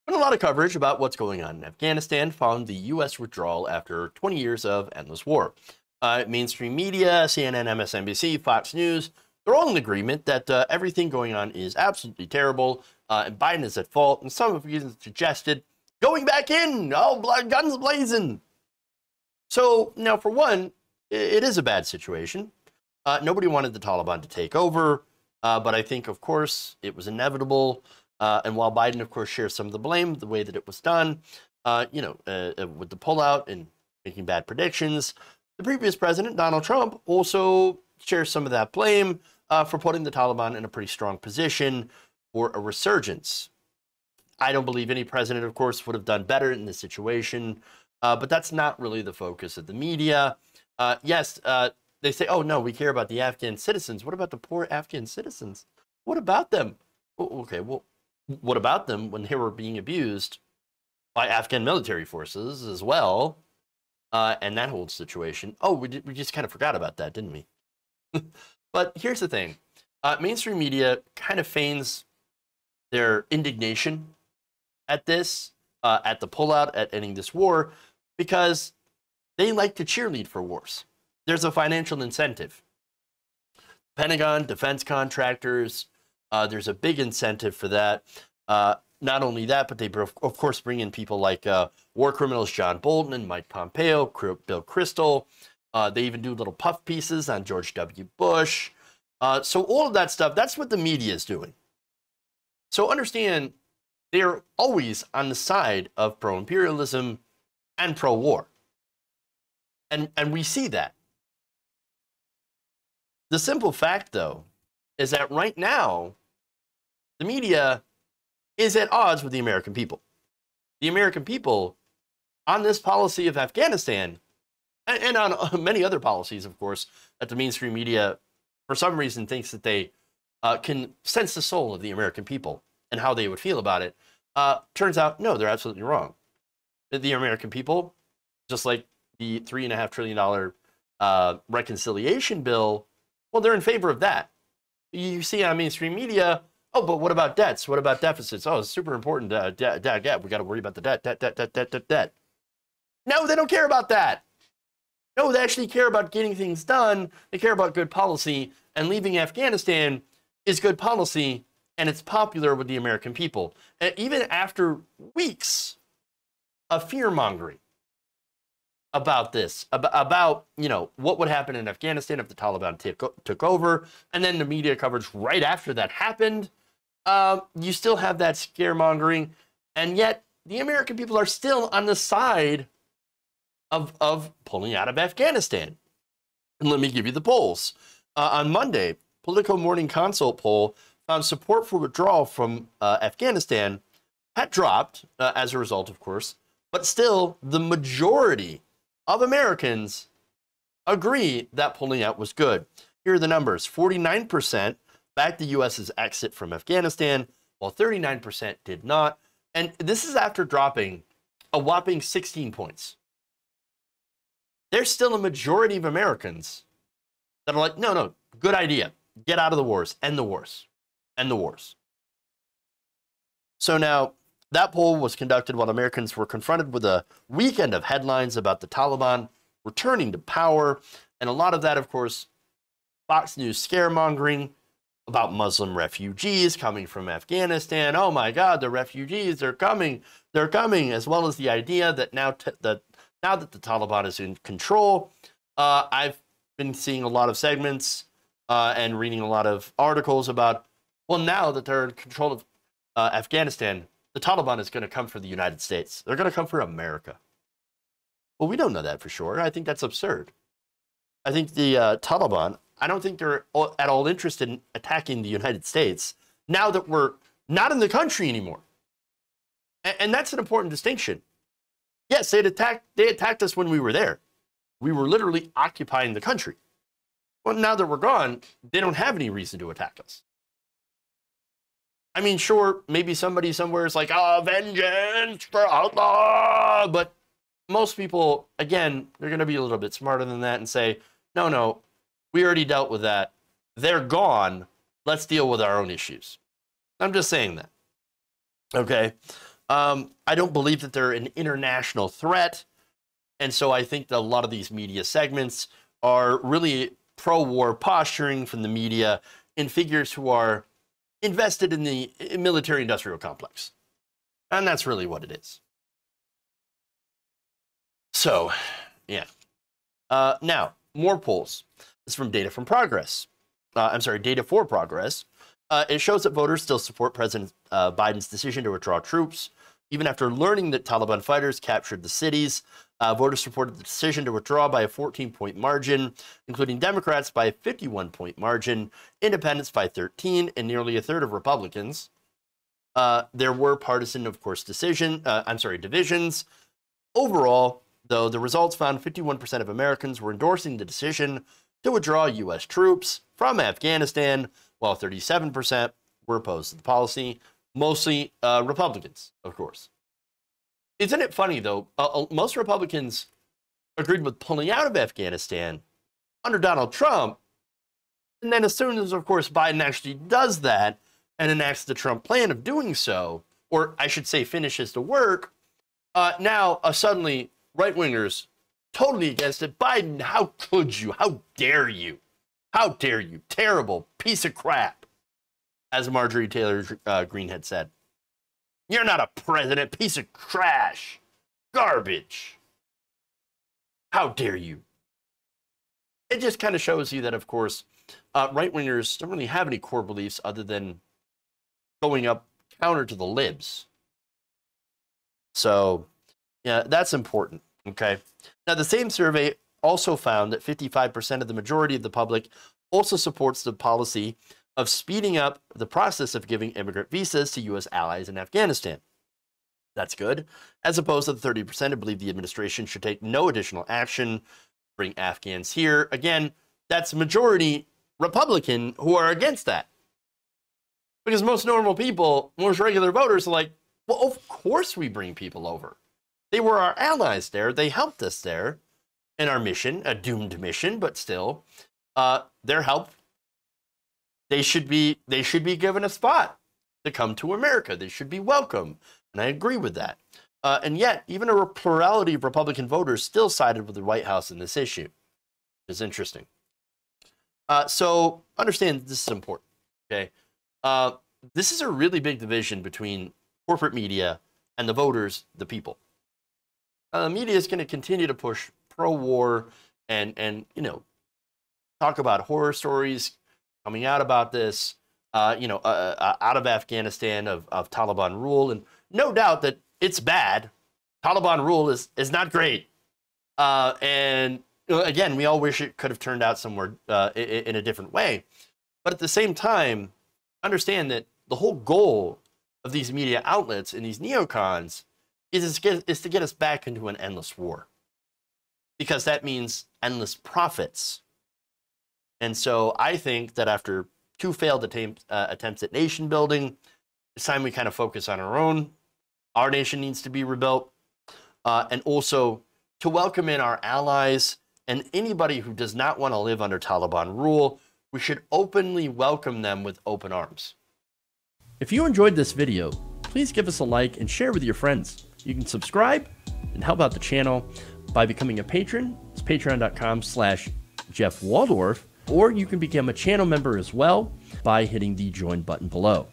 Been a lot of coverage about what's going on in Afghanistan following the U.S. withdrawal after 20 years of endless war. Mainstream media, CNN, MSNBC, Fox News, they're all in agreement that everything going on is absolutely terrible, and Biden is at fault, and some have even suggested going back in, guns blazing. So now, for one, it is a bad situation. Nobody wanted the Taliban to take over, but I think, of course, it was inevitable. And while Biden, of course, shares some of the blame, the way that it was done, with the pullout and making bad predictions, the previous president, Donald Trump, also shares some of that blame for putting the Taliban in a pretty strong position for a resurgence. I don't believe any president, of course, would have done better in this situation, but that's not really the focus of the media. Yes, they say, oh, no, we care about the Afghan citizens. What about the poor Afghan citizens? What about them? Okay, well, what about them when they were being abused by Afghan military forces as well? And that whole situation. Oh, we just kind of forgot about that, didn't we? But here's the thing. Mainstream media kind of feigns their indignation at this, at the pullout, at ending this war, because they like to cheerlead for wars. There's a financial incentive. Pentagon, defense contractors, there's a big incentive for that. Not only that, but they, of course, bring in people like war criminals John Bolton and Mike Pompeo, Bill Kristol. They even do little puff pieces on George W. Bush. So all of that stuff, that's what the media is doing. So understand, they're always on the side of pro-imperialism and pro-war. And we see that. The simple fact, though, is that right now, the media is at odds with the American people. The American people, on this policy of Afghanistan, and on many other policies, of course, that the mainstream media, for some reason, thinks that they can sense the soul of the American people and how they would feel about it, turns out, no, they're absolutely wrong. The American people, just like the $3.5 trillion reconciliation bill, well, they're in favor of that. You see on mainstream media, oh, but what about debts? What about deficits? Oh, it's super important. Debt. We got to worry about the debt. No, they don't care about that. No, they actually care about getting things done. They care about good policy. And leaving Afghanistan is good policy, and it's popular with the American people. And even after weeks of fear-mongering about this, about what would happen in Afghanistan if the Taliban took over, and then the media coverage right after that happened, you still have that scaremongering, and yet the American people are still on the side of pulling out of Afghanistan. And let me give you the polls. On Monday, Politico Morning Consult poll found support for withdrawal from Afghanistan had dropped as a result, of course, but still the majority of Americans agree that pulling out was good. Here are the numbers. 49% backed the U.S.'s exit from Afghanistan, while 39% did not. And this is after dropping a whopping 16 points. There's still a majority of Americans that are like, no, good idea. Get out of the wars. End the wars. End the wars. So now, that poll was conducted while Americans were confronted with a weekend of headlines about the Taliban returning to power. And a lot of that, of course, Fox News scaremongering about Muslim refugees coming from Afghanistan. Oh my God, the refugees, they're coming, as well as the idea that now that the Taliban is in control. I've been seeing a lot of segments and reading a lot of articles about, well, now that they're in control of Afghanistan, the Taliban is going to come for the United States. They're going to come for America. Well, we don't know that for sure. I think that's absurd. I think the Taliban, I don't think they're at all interested in attacking the United States now that we're not in the country anymore. And that's an important distinction. Yes, they attacked us when we were there. We were literally occupying the country. Well, now that we're gone, they don't have any reason to attack us. I mean, sure, maybe somebody somewhere is like, oh, vengeance for Allah. But most people, again, they're going to be a little bit smarter than that and say, no, we already dealt with that. They're gone. Let's deal with our own issues. I'm just saying that. Okay. I don't believe that they're an international threat. And so I think that a lot of these media segments are really pro-war posturing from the media and figures who are invested in the military-industrial complex. And that's really what it is. So, yeah. Now, more polls. This is from Data for Progress. It shows that voters still support President Biden's decision to withdraw troops. Even after learning that Taliban fighters captured the cities, voters supported the decision to withdraw by a 14-point margin, including Democrats by a 51-point margin, independents by 13, and nearly a third of Republicans. There were partisan, of course, divisions. Overall, though, the results found 51% of Americans were endorsing the decision to withdraw U.S. troops from Afghanistan, while 37% were opposed to the policy, mostly Republicans, of course. Isn't it funny, though? Most Republicans agreed with pulling out of Afghanistan under Donald Trump, and then as soon as, of course, Biden actually does that and enacts the Trump plan of doing so, or I should say finishes the work, now suddenly right-wingers totally against it. Biden, how could you? How dare you? How dare you? Terrible piece of crap, as Marjorie Taylor Greene had said. You're not a president, piece of trash, garbage. How dare you? It just kind of shows you that, of course, right-wingers don't really have any core beliefs other than going up counter to the libs. So, yeah, that's important, okay? Now, the same survey also found that 55% of the majority of the public also supports the policy of speeding up the process of giving immigrant visas to U.S. allies in Afghanistan. That's good, as opposed to the 30% who believe the administration should take no additional action to bring Afghans here. Again, that's majority Republican who are against that. Because most normal people, most regular voters are like, well, of course we bring people over. They were our allies there. They helped us there in our mission, a doomed mission, but still, their help. They should be given a spot to come to America. They should be welcome, and I agree with that. And yet, even a plurality of Republican voters still sided with the White House in this issue, which is interesting. So understand this is important. Okay, this is a really big division between corporate media and the voters, the people. The media is going to continue to push pro-war and talk about horror stories coming out about this, out of Afghanistan of Taliban rule, and no doubt that it's bad. Taliban rule is not great, and again, we all wish it could have turned out somewhere in a different way. But at the same time, understand that the whole goal of these media outlets and these neocons is to get us back into an endless war, because that means endless profits. And so I think that after 2 failed attempts at nation building, it's time we kind of focus on our own. Our nation needs to be rebuilt, and also to welcome in our allies and anybody who does not want to live under Taliban rule. We should openly welcome them with open arms. If you enjoyed this video, please give us a like and share with your friends. You can subscribe and help out the channel by becoming a patron. It's patreon.com/Jeff Waldorf, or you can become a channel member as well by hitting the join button below.